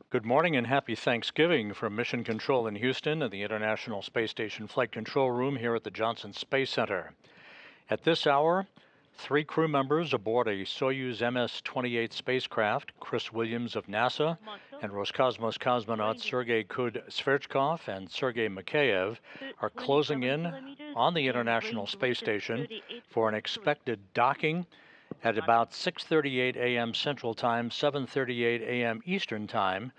Good morning and happy Thanksgiving from Mission Control in Houston and the International Space Station Flight Control Room here at the Johnson Space Center. At this hour, three crew members aboard a Soyuz MS-28 spacecraft, Chris Williams of NASA and Roscosmos cosmonauts Sergei Kud-Sverchkov and Sergei Mikheyev, are closing in on the International Space Station for an expected docking at about 6:38 a.m. Central Time, 7:38 a.m. Eastern Time,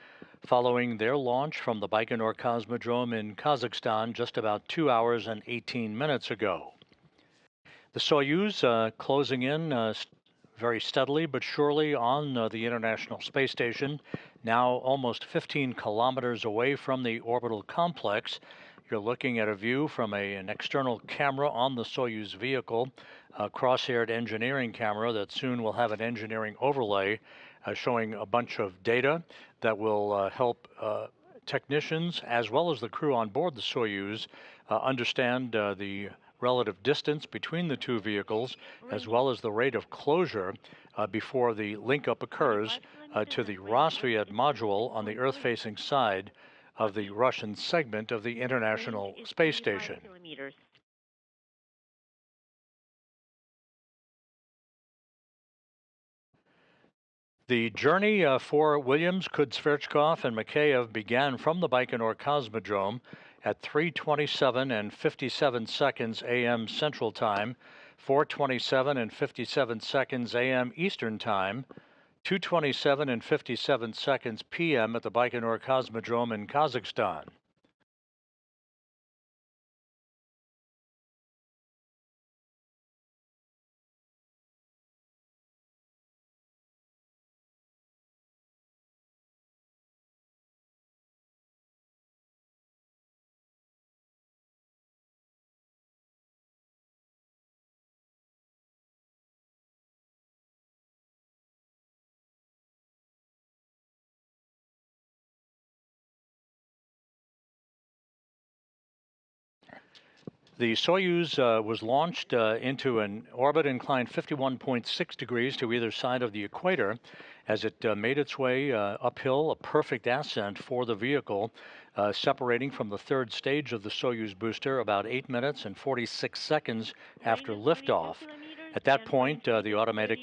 following their launch from the Baikonur Cosmodrome in Kazakhstan just about 2 hours and 18 minutes ago. The Soyuz closing in very steadily but surely on the International Space Station, now almost 15 kilometers away from the orbital complex. You're looking at a view from an external camera on the Soyuz vehicle, a cross-haired engineering camera that soon will have an engineering overlay showing a bunch of data that will help technicians as well as the crew on board the Soyuz understand the relative distance between the two vehicles, as well as the rate of closure before the link-up occurs to the Rassvet module on the Earth-facing side of the Russian segment of the International Space Station. The journey for Williams, Kud-Sverchkov, and Mikheyev began from the Baikonur Cosmodrome at 3:27 and 57 seconds a.m. Central Time, 4:27 and 57 seconds a.m. Eastern Time, 2:27 and 57 seconds p.m. at the Baikonur Cosmodrome in Kazakhstan. The Soyuz was launched into an orbit inclined 51.6 degrees to either side of the equator as it made its way uphill, a perfect ascent for the vehicle, separating from the third stage of the Soyuz booster about 8 minutes and 46 seconds after liftoff. At that point, the automatic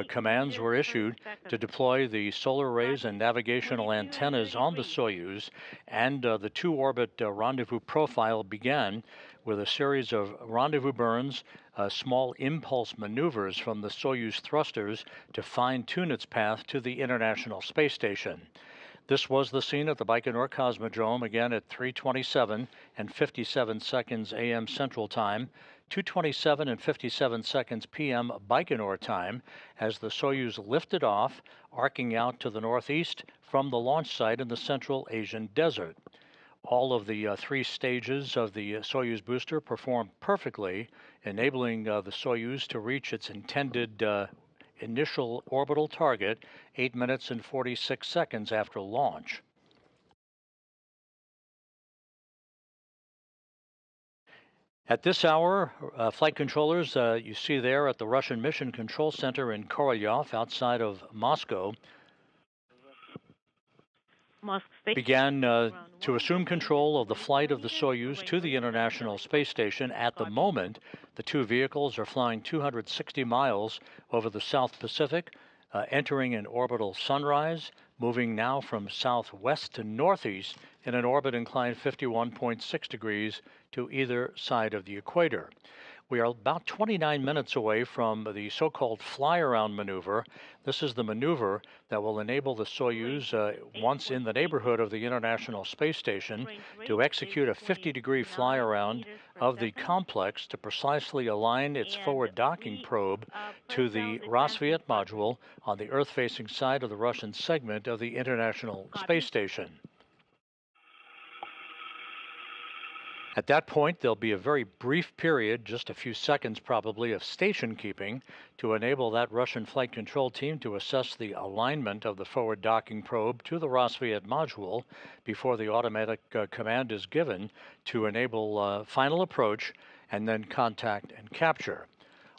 commands were issued to deploy the solar arrays and navigational antennas on the Soyuz, and the two-orbit rendezvous profile began with a series of rendezvous burns, small impulse maneuvers from the Soyuz thrusters to fine-tune its path to the International Space Station. This was the scene at the Baikonur Cosmodrome, again at 3:27 and 57 seconds a.m. Central Time, 2:27 and 57 seconds p.m. Baikonur time, as the Soyuz lifted off, arcing out to the northeast from the launch site in the Central Asian desert. All of the three stages of the Soyuz booster performed perfectly, enabling the Soyuz to reach its intended initial orbital target 8 minutes and 46 seconds after launch. At this hour, flight controllers you see there at the Russian Mission Control Center in Korolyov outside of Moscow began to assume control of the flight of the Soyuz to the International Space Station. At the moment, the two vehicles are flying 260 miles over the South Pacific, entering an orbital sunrise, moving now from southwest to northeast in an orbit inclined 51.6 degrees to either side of the equator. We are about 29 minutes away from the so-called fly-around maneuver. This is the maneuver that will enable the Soyuz, once in the neighborhood of the International Space Station, to execute a 50-degree fly-around of the complex to precisely align its forward docking probe to the Rassvet module on the Earth-facing side of the Russian segment of the International Space Station. At that point, there'll be a very brief period, just a few seconds probably, of station keeping to enable that Russian flight control team to assess the alignment of the forward docking probe to the Rassvet module before the automatic command is given to enable final approach and then contact and capture.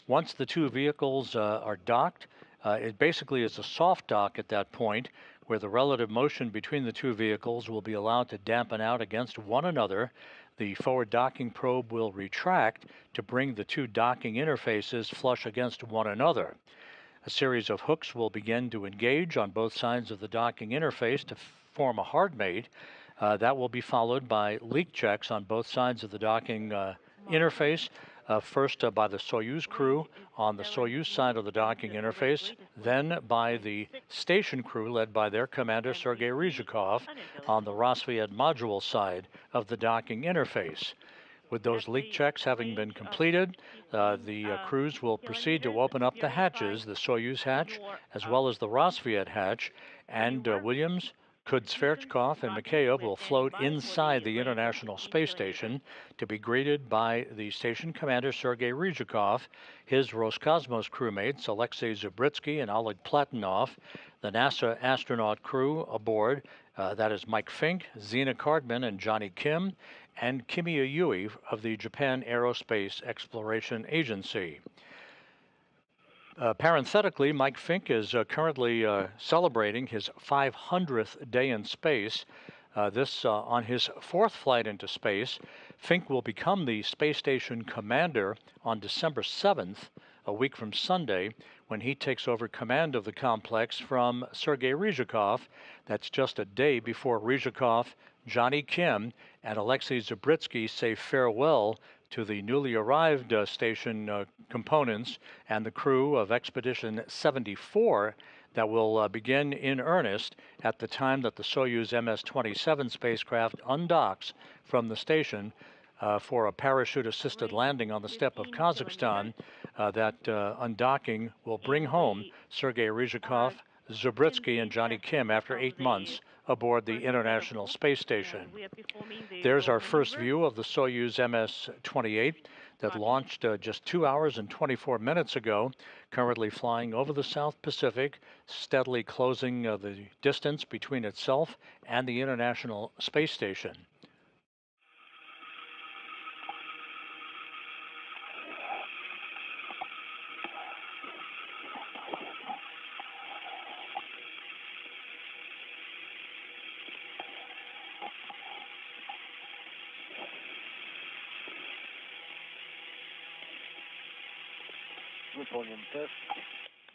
Once the two vehicles are docked, it basically is a soft dock at that point, where the relative motion between the two vehicles will be allowed to dampen out against one another. The forward docking probe will retract to bring the two docking interfaces flush against one another. A series of hooks will begin to engage on both sides of the docking interface to form a hard mate. That will be followed by leak checks on both sides of the docking interface. First by the Soyuz crew on the Soyuz side of the docking interface, then by the station crew led by their commander Sergei Ryzhikov on the Rosviet module side of the docking interface. With those leak checks having been completed, the crews will proceed to open up the hatches, the Soyuz hatch, as well as the Rosviet hatch, and Williams, Kudzverchkov, and Mikheyev will float inside the International Space Station to be greeted by the station commander Sergei Ryzhikov, his Roscosmos crewmates Alexei Zubritsky and Oleg Platonov, the NASA astronaut crew aboard, that is Mike Fink, Zena Cardman, and Johnny Kim, and Kimiya Yui of the Japan Aerospace Exploration Agency. Parenthetically, Mike Fink is currently celebrating his 500th day in space. This on his fourth flight into space. Fink will become the space station commander on December 7th, a week from Sunday, when he takes over command of the complex from Sergei Ryzhikov. That's just a day before Ryzhikov, Johnny Kim, and Alexei Zubritsky say farewell to the newly arrived station components and the crew of Expedition 74 that will begin in earnest at the time that the Soyuz MS-27 spacecraft undocks from the station for a parachute-assisted landing on the steppe of Kazakhstan. That undocking will bring home Sergei Ryzhikov, Zubritsky, and Johnny Kim after 8 months aboard the International Space Station. There's our first view of the Soyuz MS-28 that launched just 2 hours and 24 minutes ago, currently flying over the South Pacific, steadily closing the distance between itself and the International Space Station.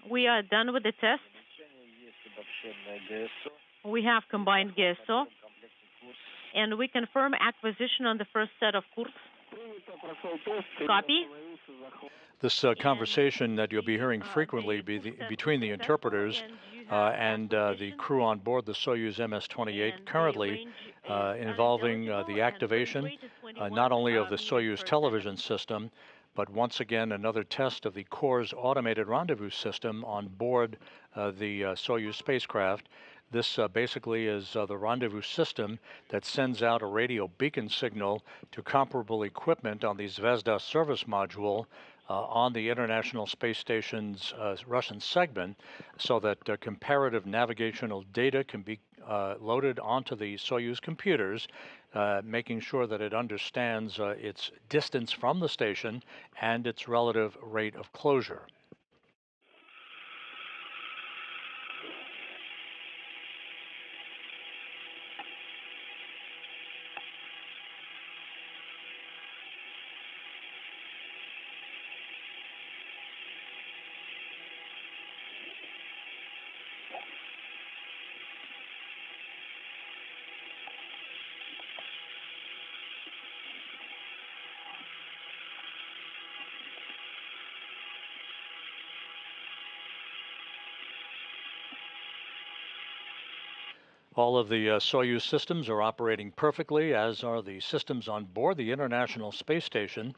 We are done with the test. We have combined GSO, and we confirm acquisition on the first set of course. Copy. This conversation that you'll be hearing frequently between the interpreters and the crew on board the Soyuz MS-28 currently involving the activation not only of the Soyuz television system, but once again another test of the Core's automated rendezvous system on board the Soyuz spacecraft. This basically is the rendezvous system that sends out a radio beacon signal to comparable equipment on the Zvezda service module on the International Space Station's Russian segment, so that comparative navigational data can be loaded onto the Soyuz computers, making sure that it understands its distance from the station and its relative rate of closure. All of the Soyuz systems are operating perfectly, as are the systems on board the International Space Station.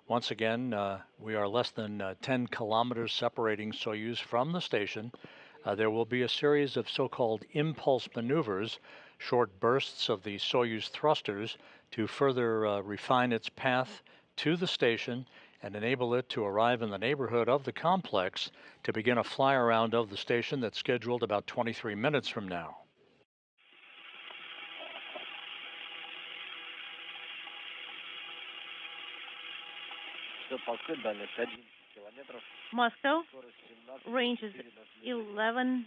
Once again, we are less than 10 kilometers separating Soyuz from the station. There will be a series of so-called impulse maneuvers, short bursts of the Soyuz thrusters to further refine its path to the station and enable it to arrive in the neighborhood of the complex to begin a fly-around of the station that's scheduled about 23 minutes from now. Moscow, range is 11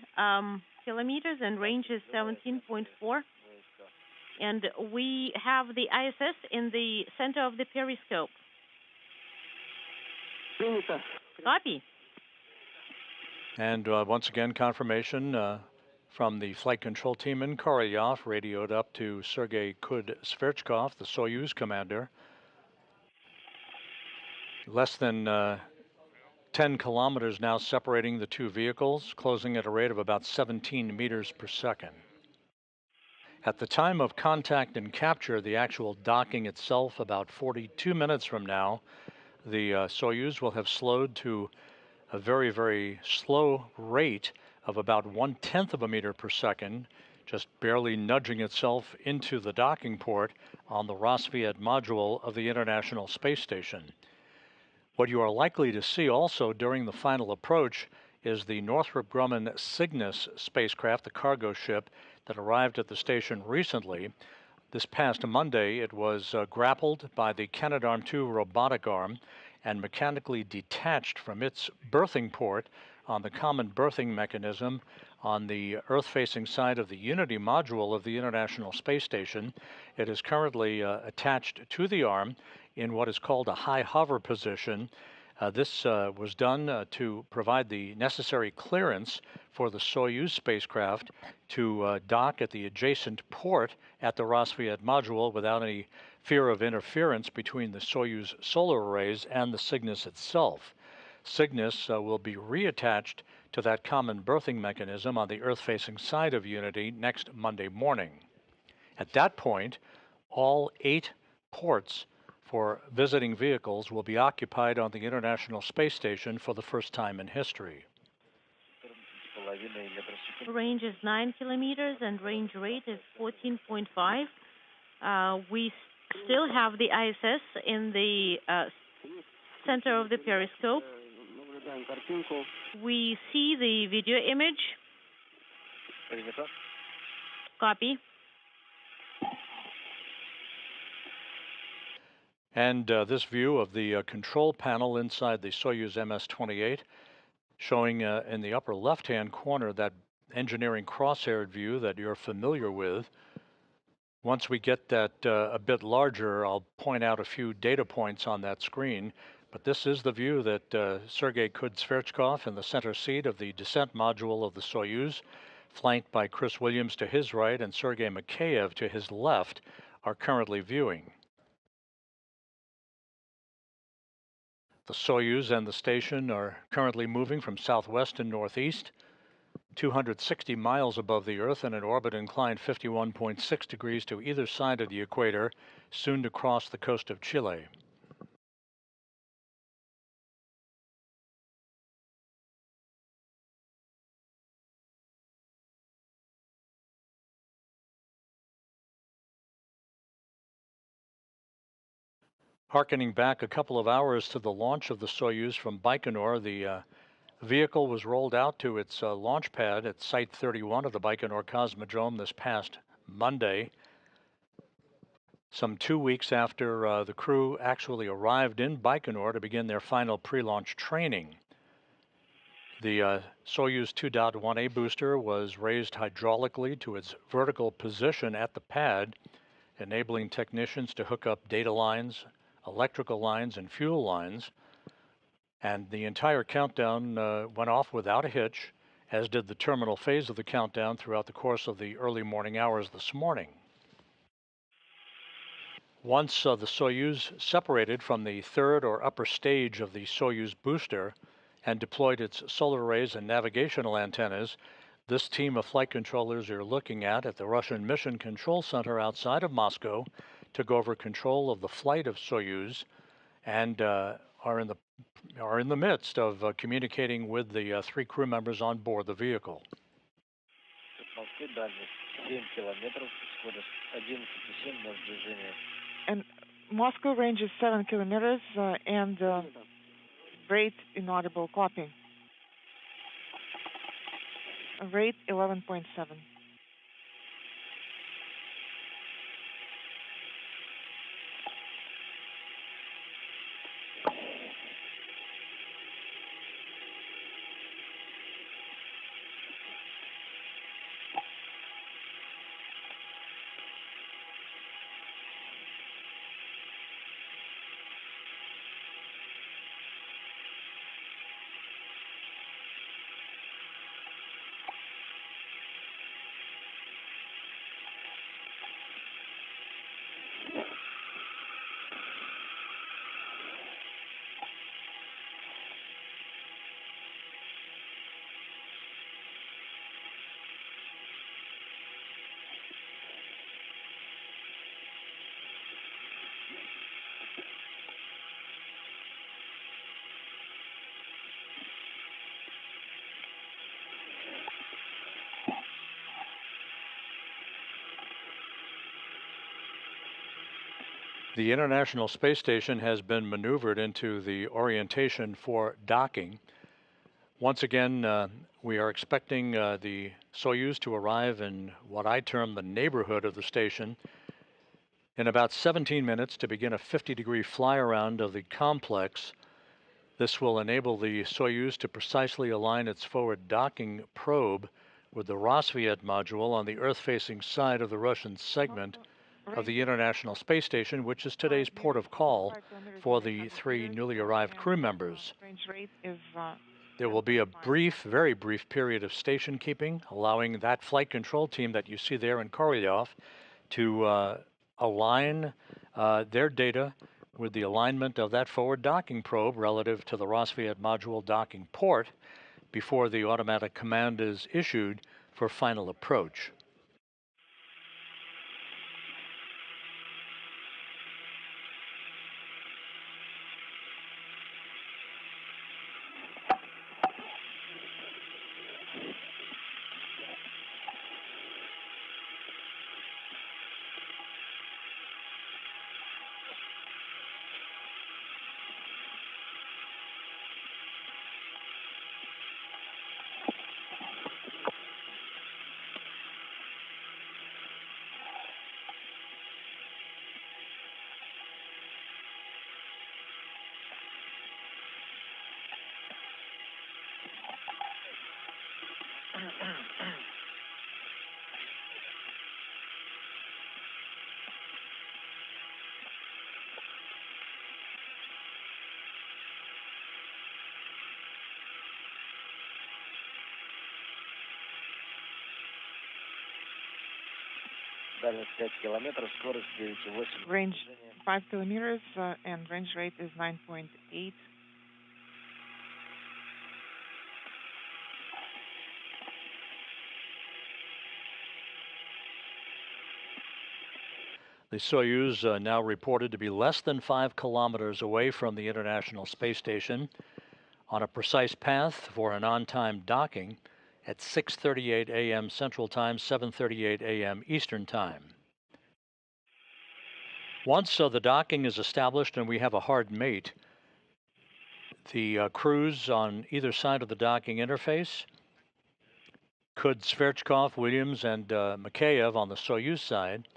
kilometers and range is 17.4. And we have the ISS in the center of the periscope. Copy. And once again, confirmation from the flight control team in Korolyov, radioed up to Sergei Kud-Sverchkov, the Soyuz commander. Less than 10 kilometers now separating the two vehicles, closing at a rate of about 17 meters per second. At the time of contact and capture, the actual docking itself, about 42 minutes from now, the Soyuz will have slowed to a very, very slow rate of about 1/10 of a meter per second, just barely nudging itself into the docking port on the Rassvet module of the International Space Station. What you are likely to see also during the final approach is the Northrop Grumman Cygnus spacecraft, the cargo ship that arrived at the station recently. This past Monday, it was grappled by the Canadarm2 robotic arm and mechanically detached from its berthing port on the common berthing mechanism on the Earth-facing side of the Unity module of the International Space Station. It is currently attached to the arm in what is called a high hover position. This was done to provide the necessary clearance for the Soyuz spacecraft to dock at the adjacent port at the Rassvet module without any fear of interference between the Soyuz solar arrays and the Cygnus itself. Cygnus will be reattached to that common berthing mechanism on the Earth-facing side of Unity next Monday morning. At that point, all 8 ports for visiting vehicles will be occupied on the International Space Station for the first time in history. Range is 9 kilometers and range rate is 14.5. We still have the ISS in the center of the periscope. We see the video image. Copy. And this view of the control panel inside the Soyuz MS-28, showing in the upper left-hand corner that engineering crosshair view that you're familiar with. Once we get that a bit larger, I'll point out a few data points on that screen. But this is the view that Sergei Kud-Sverchkov in the center seat of the descent module of the Soyuz, flanked by Chris Williams to his right and Sergei Mikheyev to his left, are currently viewing. The Soyuz and the station are currently moving from southwest to northeast, 260 miles above the Earth in an orbit inclined 51.6 degrees to either side of the equator, soon to cross the coast of Chile. Harkening back a couple of hours to the launch of the Soyuz from Baikonur, the vehicle was rolled out to its launch pad at Site 31 of the Baikonur Cosmodrome this past Monday, some 2 weeks after the crew actually arrived in Baikonur to begin their final pre-launch training. The Soyuz 2.1A booster was raised hydraulically to its vertical position at the pad, enabling technicians to hook up data lines, electrical lines, and fuel lines. And the entire countdown went off without a hitch, as did the terminal phase of the countdown throughout the course of the early morning hours this morning. Once the Soyuz separated from the third or upper stage of the Soyuz booster and deployed its solar arrays and navigational antennas, this team of flight controllers you're looking at the Russian Mission Control Center outside of Moscow took over control of the flight of Soyuz and are in the midst of communicating with the 3 crew members on board the vehicle. And Moscow range is 7 kilometers and rate inaudible. Copy. Rate 11.7. The International Space Station has been maneuvered into the orientation for docking. Once again, we are expecting the Soyuz to arrive in what I term the neighborhood of the station in about 17 minutes to begin a 50-degree fly around of the complex. This will enable the Soyuz to precisely align its forward docking probe with the Rassvet module on the Earth-facing side of the Russian segment of the International Space Station, which is today's port of call for the 3 newly arrived crew members. There will be a brief, very brief period of station keeping, allowing that flight control team that you see there in Korolyov to align their data with the alignment of that forward docking probe relative to the Rassvet module docking port before the automatic command is issued for final approach. Range 5 kilometers and range rate is 9.8. The Soyuz now reported to be less than 5 kilometers away from the International Space Station on a precise path for an on-time docking at 6:38 a.m. Central Time, 7:38 a.m. Eastern Time. Once the docking is established and we have a hard mate, the crews on either side of the docking interface, Kud-Sverchkov, Williams, and Mikheyev on the Soyuz side,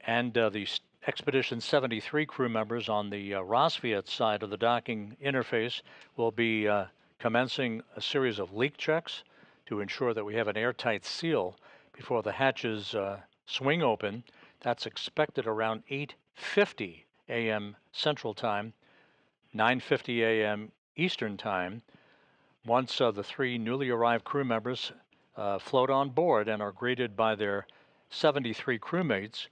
and the Expedition 73 crew members on the Rassvet side of the docking interface will be commencing a series of leak checks to ensure that we have an airtight seal before the hatches swing open. That's expected around 8:50 a.m. Central Time, 9:50 a.m. Eastern Time. Once the 3 newly arrived crew members float on board and are greeted by their 73 crewmates,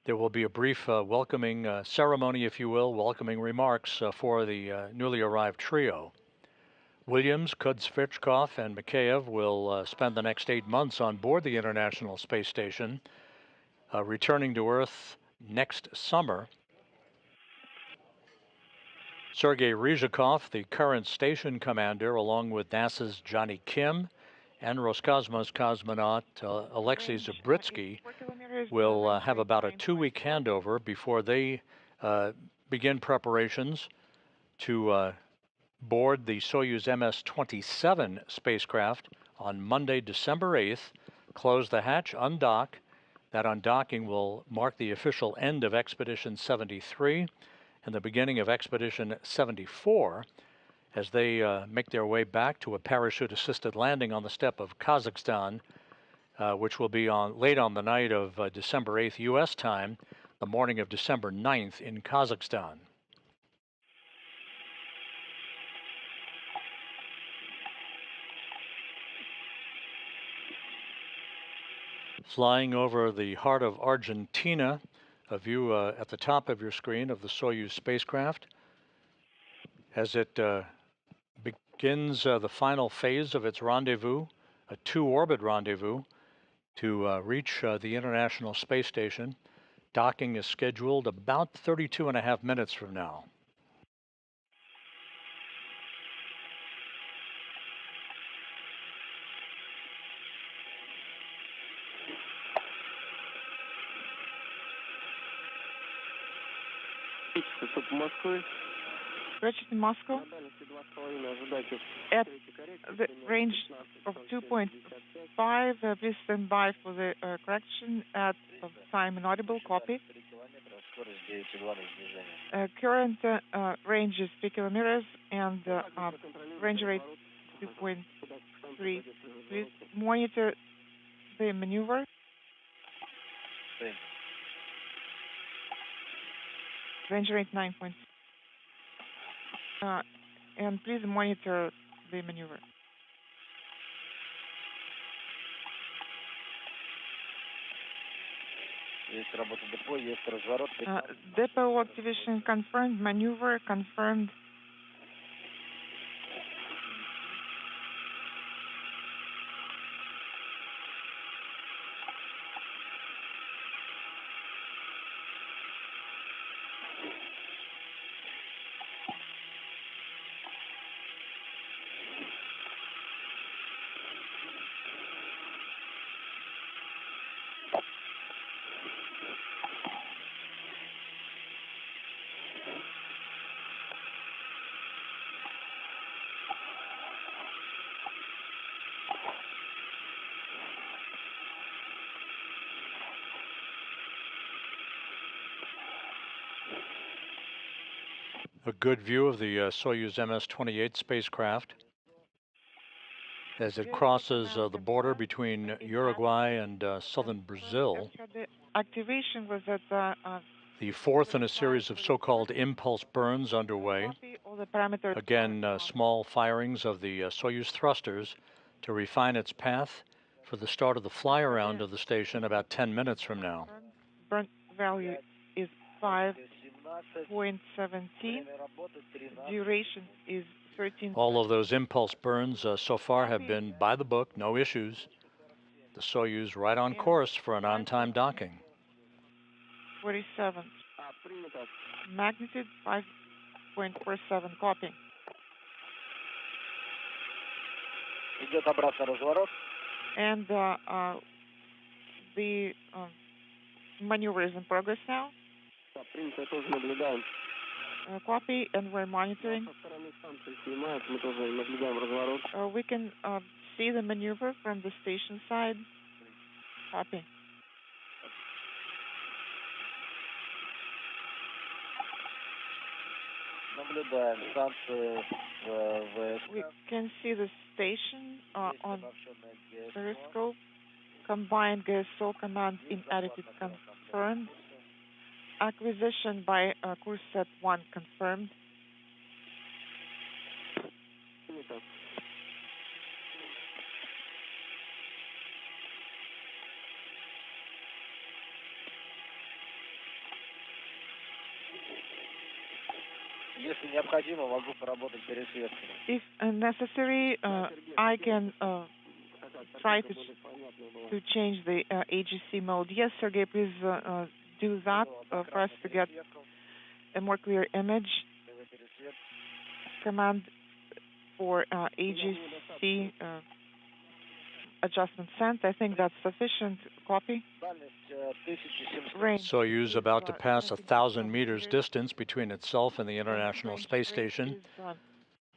there will be a brief welcoming ceremony, if you will, welcoming remarks for the newly arrived trio. Williams, Kud-Sverchkov, and Mikheyev will spend the next 8 months on board the International Space Station, returning to Earth next summer. Sergei Ryzhikov, the current station commander, along with NASA's Johnny Kim and Roscosmos cosmonaut Alexei Zabritsky, will have about a 2-week handover before they begin preparations to board the Soyuz MS-27 spacecraft on Monday, December 8th, close the hatch, undock. That undocking will mark the official end of Expedition 73 and the beginning of Expedition 74 as they make their way back to a parachute-assisted landing on the steppe of Kazakhstan, which will be late on the night of December 8th U.S. time, the morning of December 9th in Kazakhstan. Flying over the heart of Argentina, a view at the top of your screen of the Soyuz spacecraft as it begins the final phase of its rendezvous, a 2-orbit rendezvous to reach the International Space Station. Docking is scheduled about 32.5 minutes from now. Reached in Moscow at the range of 2.5. Please stand by for the correction at time inaudible. Copy. Current range is 3 kilometers and range rate 2.3. Please monitor the maneuver. Range rate 9.6. And please monitor the maneuver. Depot activation confirmed. Maneuver confirmed. A good view of the Soyuz MS-28 spacecraft as it crosses the border between Uruguay and southern Brazil. The activation was at The fourth in a series of so-called impulse burns underway. all the parameters. Again, small firings of the Soyuz thrusters to refine its path for the start of the fly-around of the station about 10 minutes from now. Burn value is 5.17. Duration is 13. All of those impulse burns so far have been by the book, no issues. The Soyuz right on course for an on-time docking. 47. Magnitude 5.47. Copy. And the maneuver is in progress now. Copy, and we're monitoring. We can see the maneuver from the station side. Copy. We can see the station on periscope. Combined GSO command in attitude confirmed. Acquisition by CureSat 1 confirmed. If necessary, I can try to change the AGC mode. Yes, Sergey, please do that for us to get a more clear image. Command for AGC adjustment sent. I think that's sufficient. Copy. Range. Soyuz about to pass 1,000 meters distance between itself and the International Space Station.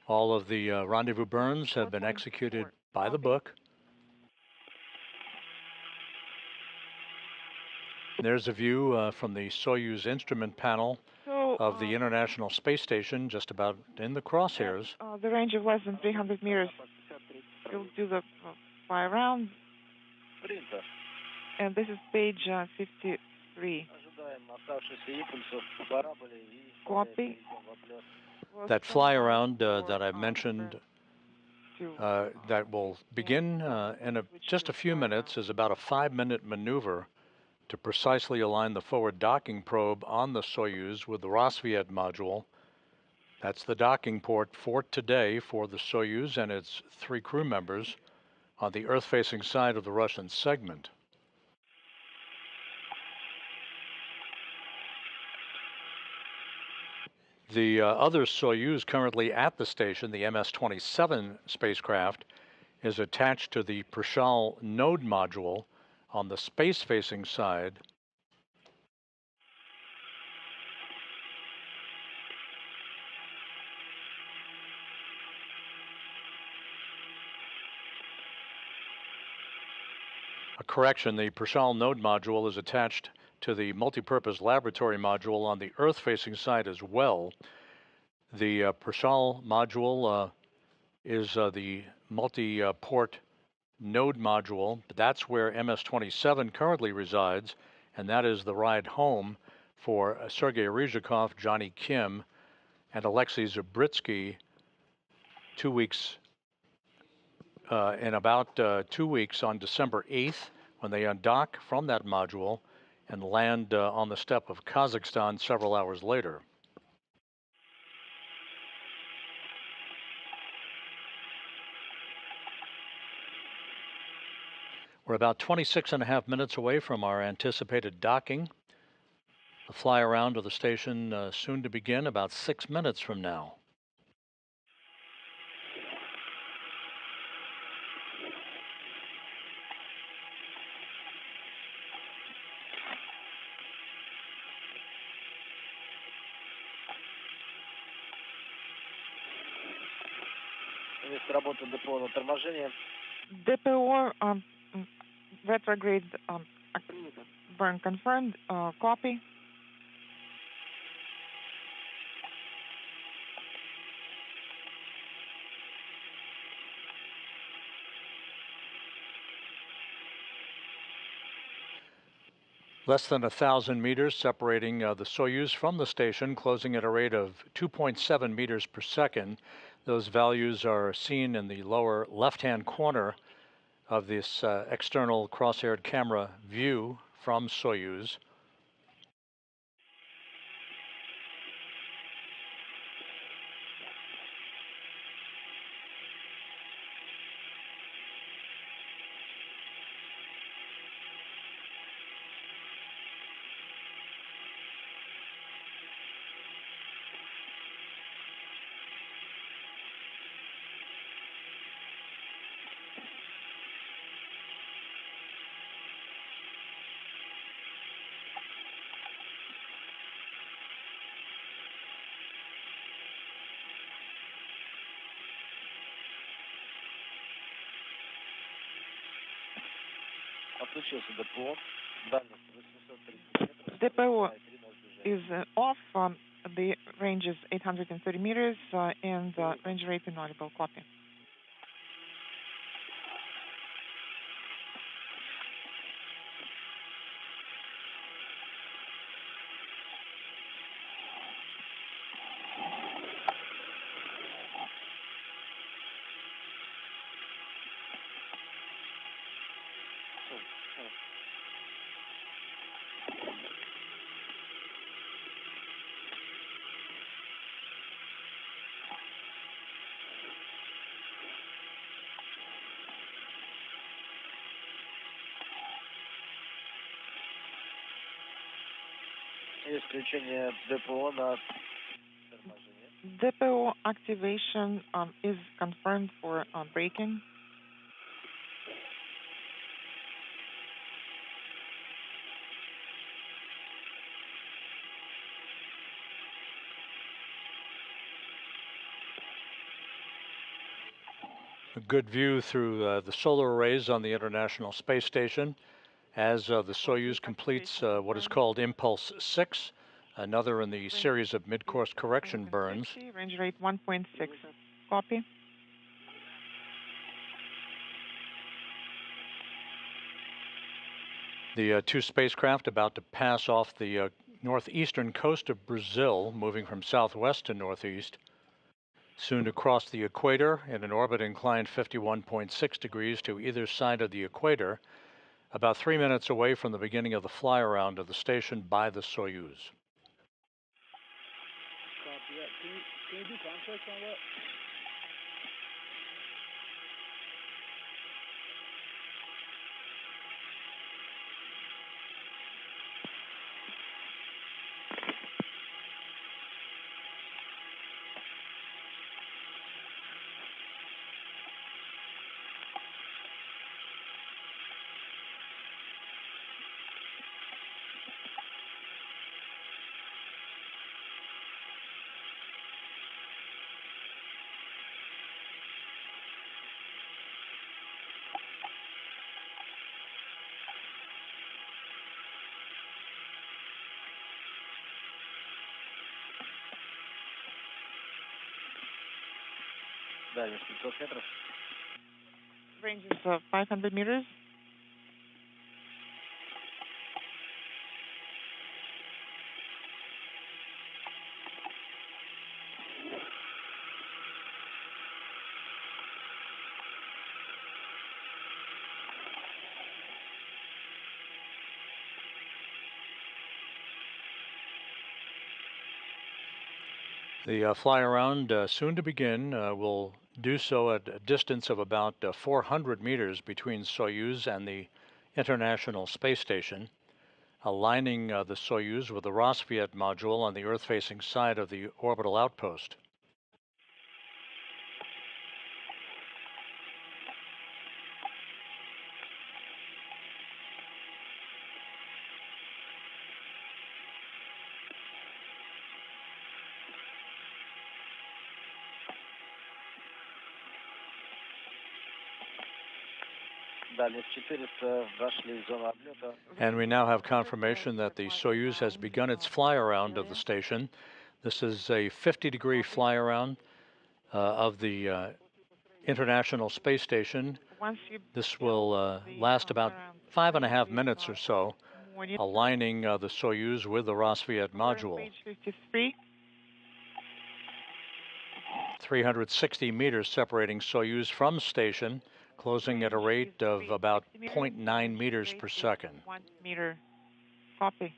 All of the rendezvous burns have been executed by the book. There's a view from the Soyuz instrument panel of the International Space Station, just about in the crosshairs. The range of less than 300 meters. We'll do the fly around. And this is page 53. Copy. That fly around that I mentioned that will begin in just a few minutes is about a 5-minute maneuver to precisely align the forward docking probe on the Soyuz with the Rassvet module. That's the docking port for today for the Soyuz and its 3 crew members on the Earth-facing side of the Russian segment. The other Soyuz currently at the station, the MS-27 spacecraft, is attached to the Prishal node module on the space-facing side. Correction, the Prashal node module is attached to the multipurpose laboratory module on the Earth-facing side as well. The Prashal module is the multi-port node module. That's where MS-27 currently resides, and that is the ride home for Sergei Ryzhikov, Johnny Kim, and Alexei Zabritsky 2 weeks, in about 2 weeks on December 8th, when they undock from that module and land on the steppe of Kazakhstan several hours later. We're about 26.5 minutes away from our anticipated docking. The fly around of the station soon to begin, about 6 minutes from now. DPO retrograde burn confirmed. Copy. Less than 1,000 meters separating the Soyuz from the station, closing at a rate of 2.7 meters per second. Those values are seen in the lower left-hand corner of this external cross-haired camera view from Soyuz. DPO is off. The range is 830 meters and range rate inaudible. Copy. DPO activation is confirmed for braking. A good view through the solar arrays on the International Space Station as the Soyuz completes what is called Impulse 6, another in the series of mid-course correction burns. Range rate 1.6. Copy. The two spacecraft about to pass off the northeastern coast of Brazil, moving from southwest to northeast, soon to cross the equator in an orbit inclined 51.6 degrees to either side of the equator, about 3 minutes away from the beginning of the fly-around of the station by the Soyuz. Can you do context on that? Range is 500 meters. The fly around soon to begin will do so at a distance of about 400 meters between Soyuz and the International Space Station, aligning the Soyuz with the Rassvet module on the Earth-facing side of the orbital outpost. And we now have confirmation that the Soyuz has begun its fly around of the station. This is a 50-degree fly around of the International Space Station. This will last about 5.5 minutes or so, aligning the Soyuz with the Rassvet module. 360 meters separating Soyuz from station, closing at a rate of about 0.9 meters per second. 1 meter. Copy.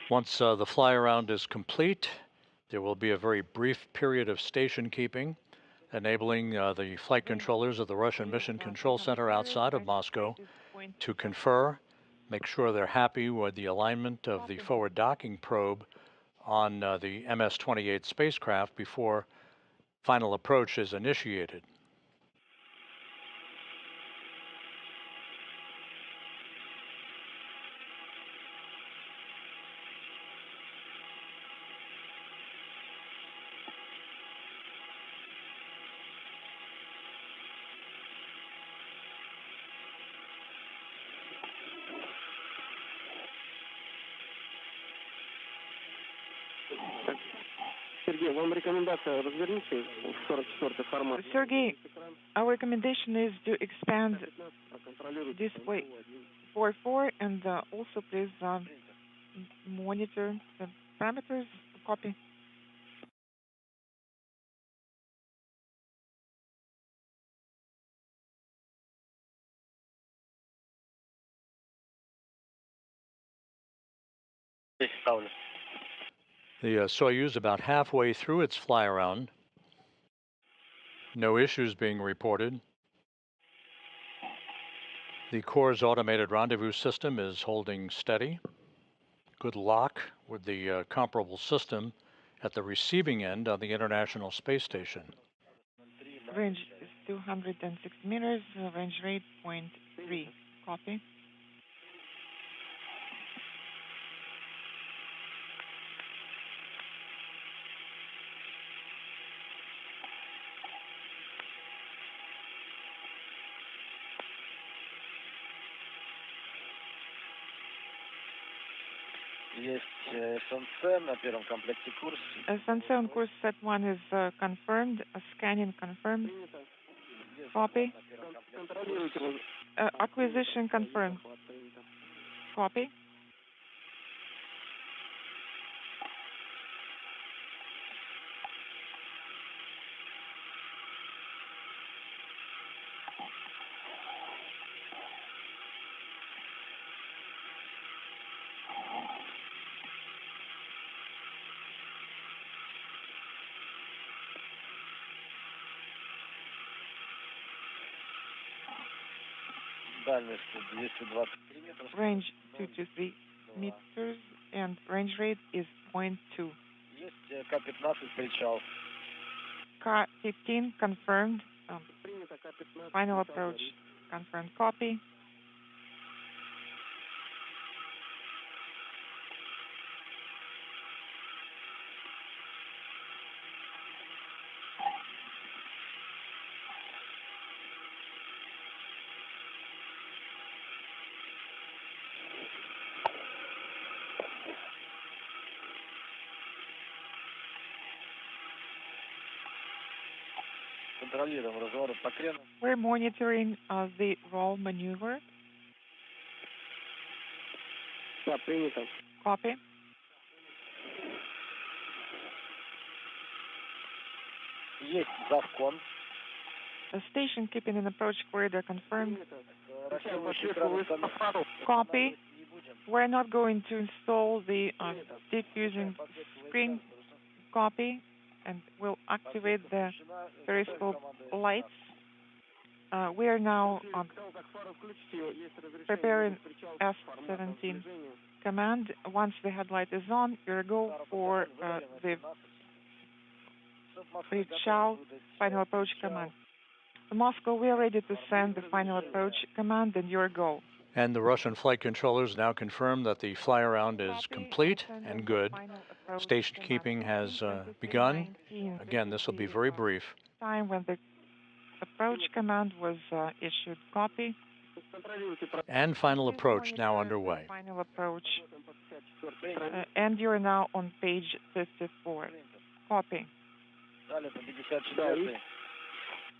Once the fly around is complete, there will be a very brief period of station keeping, enabling the flight controllers of the Russian Mission Control Center outside of Moscow to confer, make sure they're happy with the alignment of the forward docking probe on the MS-28 spacecraft before final approach is initiated. Sergey, our recommendation is to expand display 4.4 and also please monitor the parameters. Copy. The Soyuz about halfway through its fly around. No issues being reported. The core's automated rendezvous system is holding steady. Good lock with the comparable system at the receiving end on the International Space Station. Range is 206 meters, range rate 0.3. Copy. SNC on course set 1 is confirmed. Scanning confirmed. Copy. Acquisition confirmed. Copy. Range 223 meters and range rate is 0.2. K-15 confirmed. Final approach confirmed. Copy. We're monitoring the roll maneuver. Copy. The station keeping an approach corridor confirmed. Copy. We're not going to install the diffusing screen. Copy. And we'll activate the periscope lights. We are now preparing F-17 command. Once the headlight is on, we'll go for the reach-out final approach command. Moscow, we are ready to send the final approach command, and your go. And the Russian flight controllers now confirm that the fly-around is complete and good. Station keeping has begun. Again, this will be very brief. Time when the approach command was issued. Copy. And final approach now underway. Final approach. And you're now on page 54. Copy.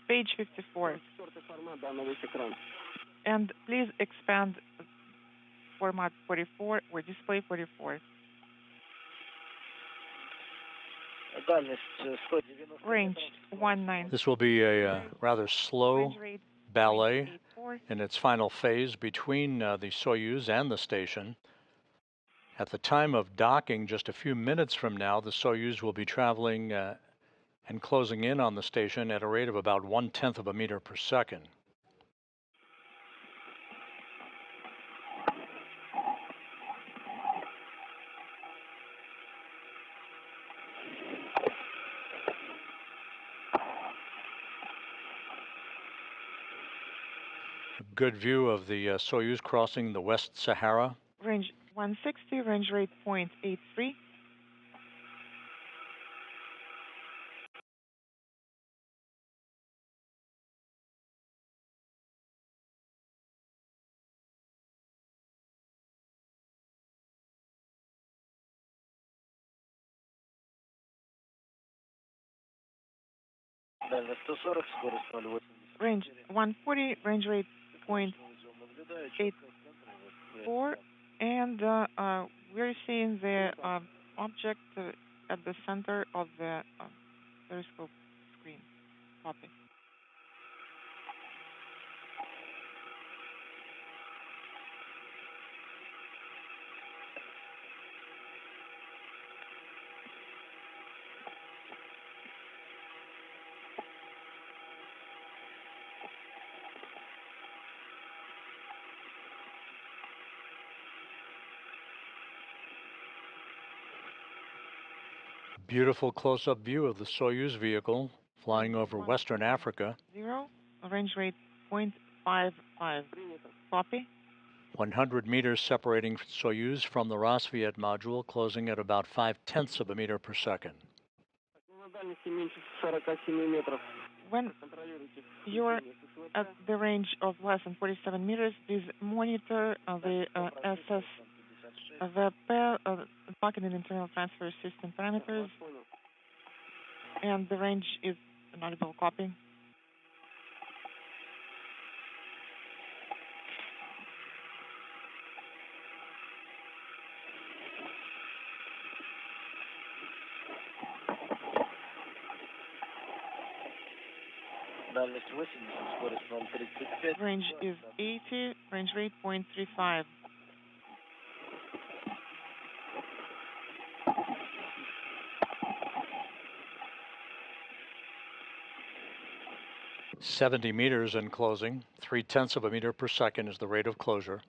Page 54. And please expand format 44 or display 44. Range 19. This will be a rather slow ballet in its final phase between the Soyuz and the station. At the time of docking, just a few minutes from now, the Soyuz will be traveling and closing in on the station at a rate of about 1/10 of a meter per second. A good view of the Soyuz crossing the West Sahara. Range 160, range rate 0.83. Range 140, range rate 0.84, and we're seeing the object at the center of the periscope screen. Copy. Beautiful close-up view of the Soyuz vehicle flying over Western Africa. 0, range rate 0.55. Copy. 100 meters separating Soyuz from the Rosviet module, closing at about 0.5 of a meter per second. When you're at the range of less than 47 meters, please monitor the SS, the packet and internal transfer system parameters, and the range is inaudible. Copy. Range is 80, range rate 0.35. 70 meters in closing. 0.3 of a meter per second is the rate of closure.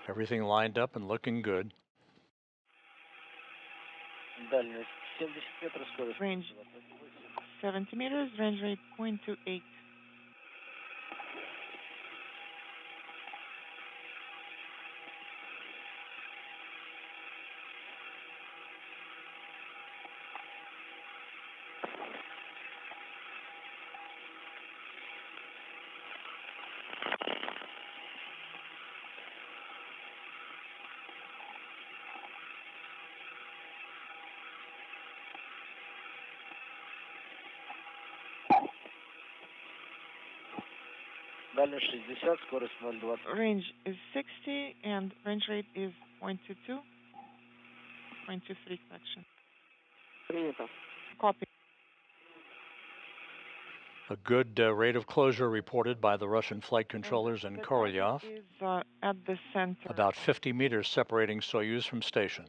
Everything lined up and looking good. Дальность 70 метров, скорость Range 70 meters, range rate 0.28. Дальность 60, скорость 0,20. Range is 60 and range rate is 0.22. 0.23 correction. Принято. Copy. A good rate of closure reported by the Russian flight controllers in The Korolyov. target is at the center. About 50 meters separating Soyuz from station.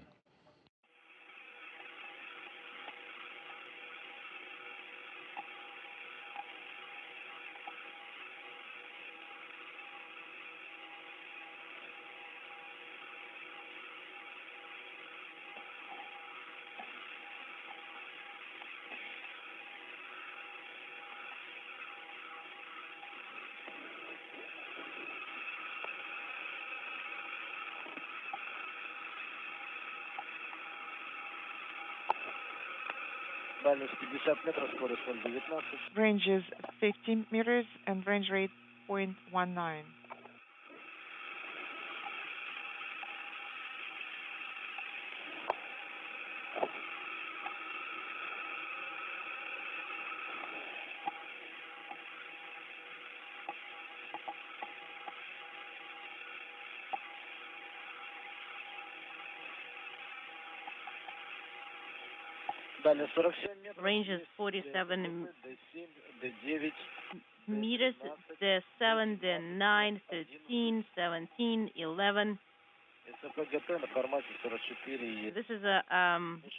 Дальность 50 метров, скорость 0,19. Range is 50 meters and range rate 0.19. Дальность 47 метров. Range is 47 D7, D9. meters, the 7, the 9, 13, 17, 11. СПГТ на формате 44 This is a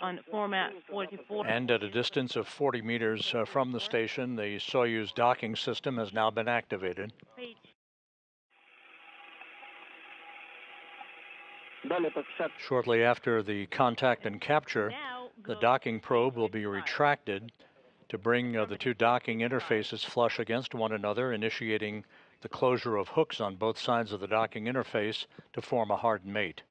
on format 44. And at a distance of 40 meters from the station, the Soyuz docking system has now been activated. Page. Далее по 50. Shortly after the contact and capture, Now the go docking probe will be 55. retracted to bring the two docking interfaces flush against one another, initiating the closure of hooks on both sides of the docking interface to form a hard mate.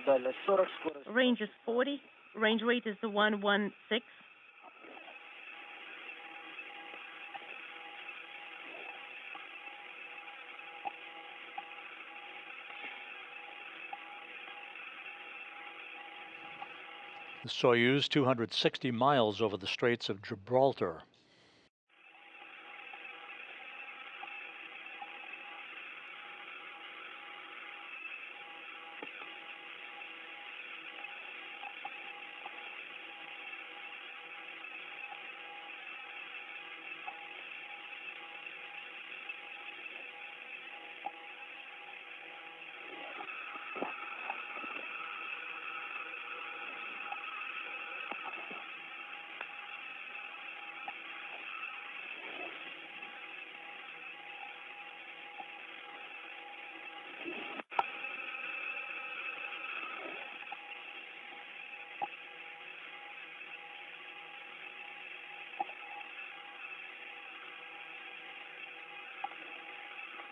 Дальность 40, скорость. Range is 40. Range rate is 116. The Soyuz 260 miles over the Straits of Gibraltar.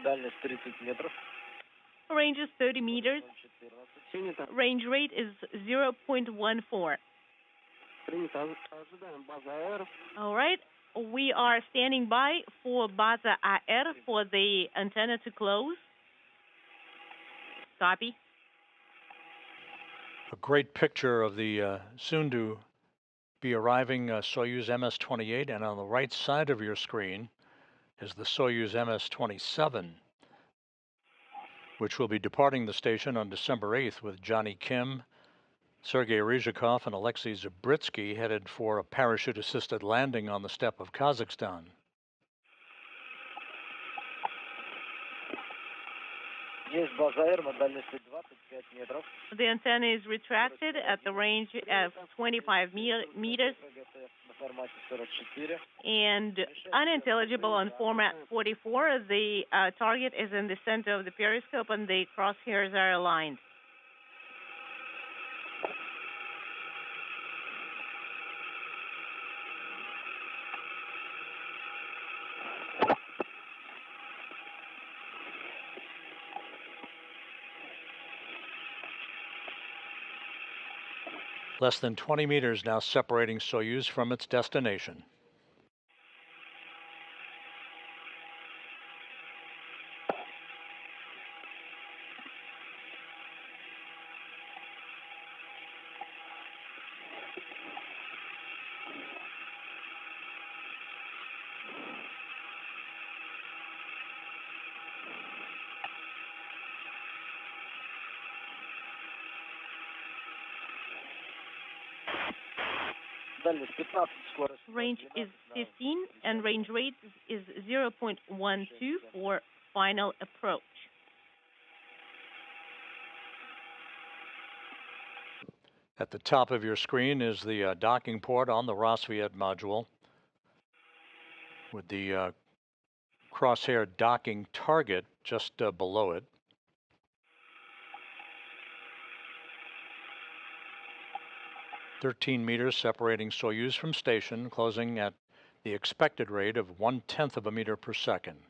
Дальность 30 метров. Range is 30 meters. 14. Принято. Range rate is 0.14. Принято. Ожидаем база АЭР. All right. We are standing by for Baza AR for the antenna to close. Copy. A great picture of the soon to be arriving Soyuz MS-28, and on the right side of your screen is the Soyuz MS-27, which will be departing the station on December 8th with Johnny Kim, Sergei Ryzhikov, and Alexei Zabritsky headed for a parachute-assisted landing on the steppe of Kazakhstan. Есть база Р на дальности 25 метров. The antenna is retracted at the range of 25 meters ВГТ на формате 44. and unintelligible on format 44. The target is in the center of the periscope and the crosshairs are aligned. Less than 20 meters now separating Soyuz from its destination. Дальность 15, скорость. Range is 15 and range rate is 0.12 for final approach. At the top of your screen is the docking port on the Rassvet module with the crosshair docking target just below it. "13 meters separating Soyuz from station, closing at the expected rate of 1/10 of a meter per second.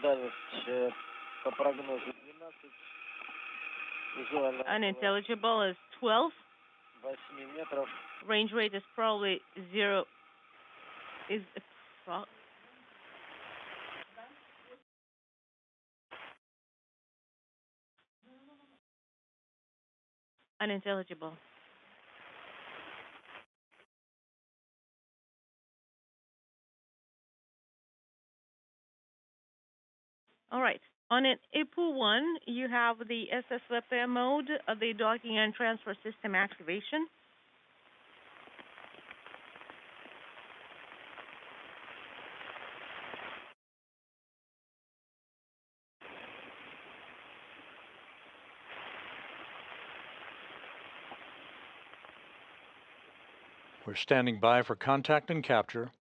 Дальность по прогнозу 12. Визуально Unintelligible is 12. 8 метров. Range rate is probably 0. Unintelligible. All right. On an IPU-1, you have the SSVP mode, the docking and transfer system activation. We're standing by for contact and capture.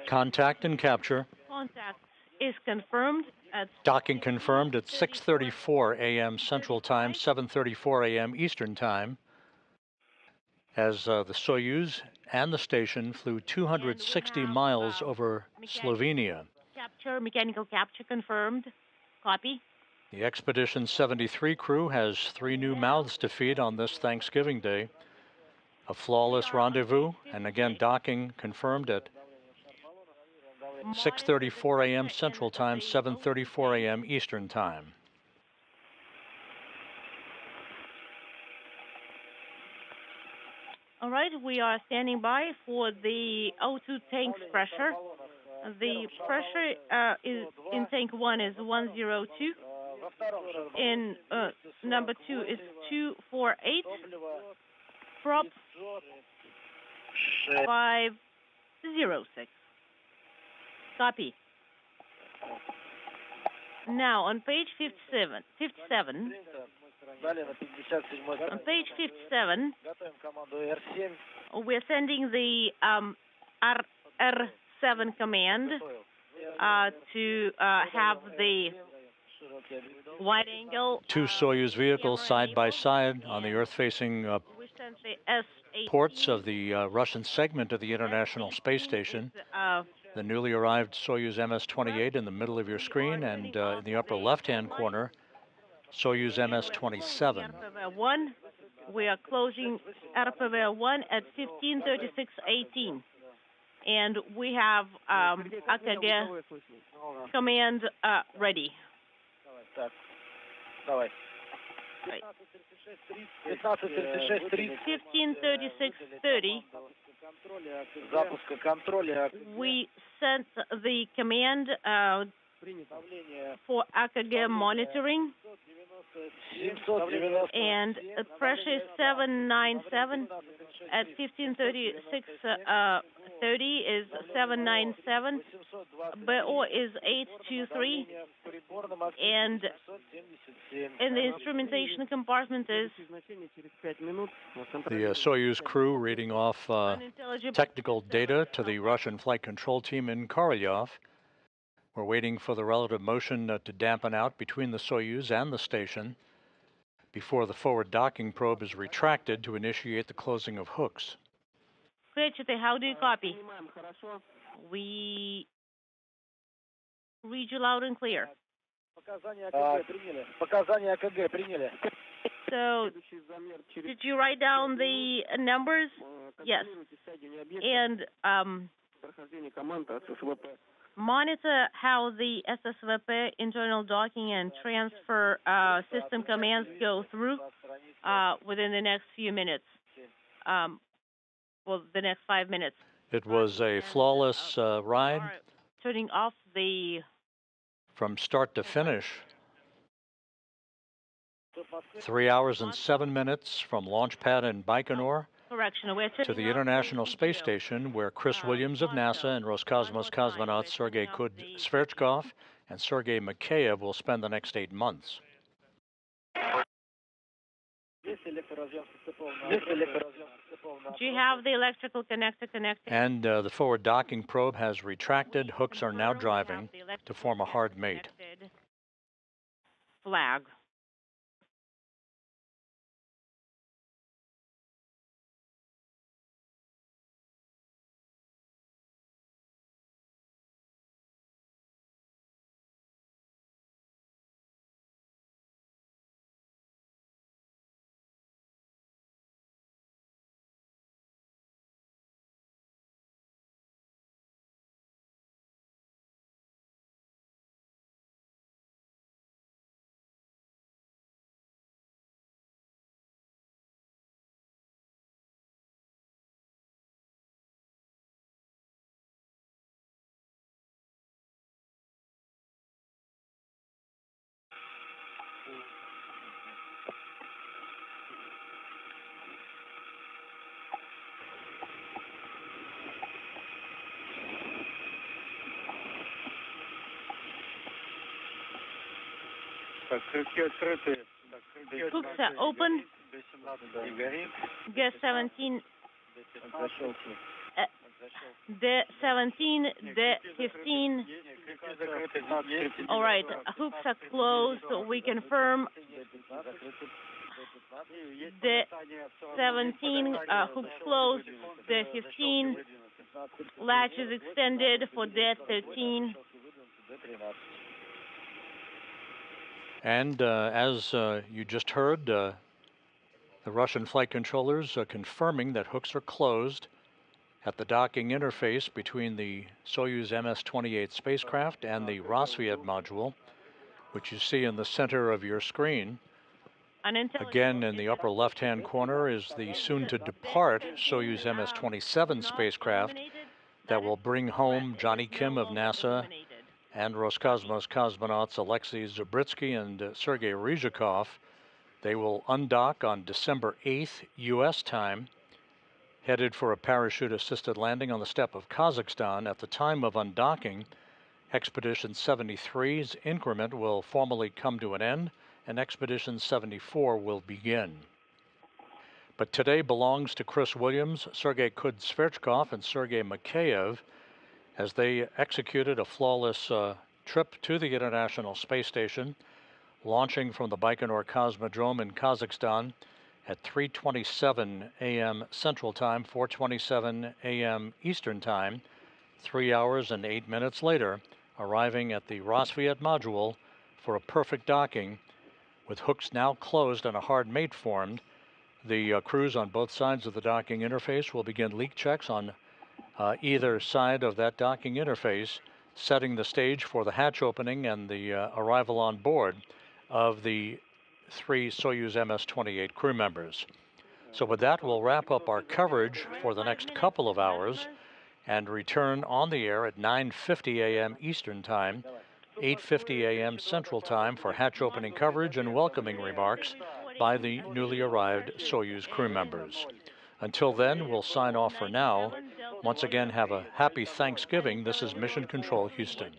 Contact and capture. Contact is confirmed at Docking confirmed at 6:34 a.m. Central Time, 7:34 a.m. Eastern Time, as the Soyuz and the station flew 260 miles over Slovenia. mechanical capture confirmed. Copy. The Expedition 73 crew has 3 new mouths to feed on this Thanksgiving Day. A flawless rendezvous, and again docking confirmed at 6:34 a.m. Central Time, 7:34 a.m. Eastern Time. All right, we are standing by for the O2 tank's pressure. The pressure is in tank 1 is 102. In number 2 is 248. Prop 506. Copy. Now on page 57. On page 57, we're sending the R7 command to have the wide angle. 2 Soyuz vehicles side by side on the Earth-facing We sent the S-18 ports of the Russian segment of the International Space Station. The newly arrived Soyuz MS-28 in the middle of your screen, and in the upper left-hand corner, Soyuz MS-27. RPV-1, we are closing RPV-1 at 15:36:18, and we have AKG command ready. Right. 15:36:30. 15:36:30. Запуска контроля. We sent the command for AKG monitoring, 790. and pressure is 797. At 15:36:30 is 797. BO is 823, and in the instrumentation compartment is The Soyuz crew reading off unintelligible. technical data to the Russian flight control team in Korolyov. We're waiting for the relative motion to dampen out between the Soyuz and the station before the forward docking probe is retracted to initiate the closing of hooks. Krechete, how do you copy? We read you loud and clear. Показания АКГ приняли. So, did you write down the numbers? Yes. And monitor how the SSVP internal docking and transfer system commands go through within the next few minutes. Well, the next 5 minutes. It was a flawless ride Turning off the from start to finish. 3 hours and 7 minutes from launch pad in Baikonur correction. We're to turning the off International the Space video. Station, where Chris Williams of NASA and Roscosmos cosmonauts Sergei Kud-Sverchkov and Sergei Mikheyev will spend the next 8 months. Do you have the electrical connector connected? And the forward docking probe has retracted. Hooks are now driving to form a hard mate. Flag. Hooks are open. Gas 17. The 17, the 15. All right, hooks are closed. We confirm the 17 hooks closed. The 15 latch is extended for the 13. And as you just heard, the Russian flight controllers confirming that hooks are closed at the docking interface between the Soyuz MS-28 spacecraft and the Rassvet module, which you see in the center of your screen. Again, in the upper left-hand corner is the soon-to-depart Soyuz MS-27 spacecraft that will bring home Johnny Kim of NASA and Roscosmos cosmonauts Alexei Zabritsky and Sergei Ryzhikov. They will undock on December 8th, U.S. time, headed for a parachute-assisted landing on the steppe of Kazakhstan. At the time of undocking, Expedition 73's increment will formally come to an end, and Expedition 74 will begin. But today belongs to Chris Williams, Sergei Kud-Sverchkov, and Sergei Mikheyev, as they executed a flawless trip to the International Space Station, launching from the Baikonur Cosmodrome in Kazakhstan at 3:27 a.m. Central Time, 4:27 a.m. Eastern Time, 3 hours and 8 minutes later, arriving at the Rassvet module for a perfect docking. With hooks now closed and a hard mate formed, the crews on both sides of the docking interface will begin leak checks on either side of that docking interface, setting the stage for the hatch opening and the arrival on board of the 3 Soyuz MS-28 crew members. So with that, we'll wrap up our coverage for the next couple of hours and return on the air at 9:50 a.m. Eastern Time, 8:50 a.m. Central Time for hatch opening coverage and welcoming remarks by the newly arrived Soyuz crew members. Until then, we'll sign off for now. Once again, have a happy Thanksgiving. This is Mission Control Houston.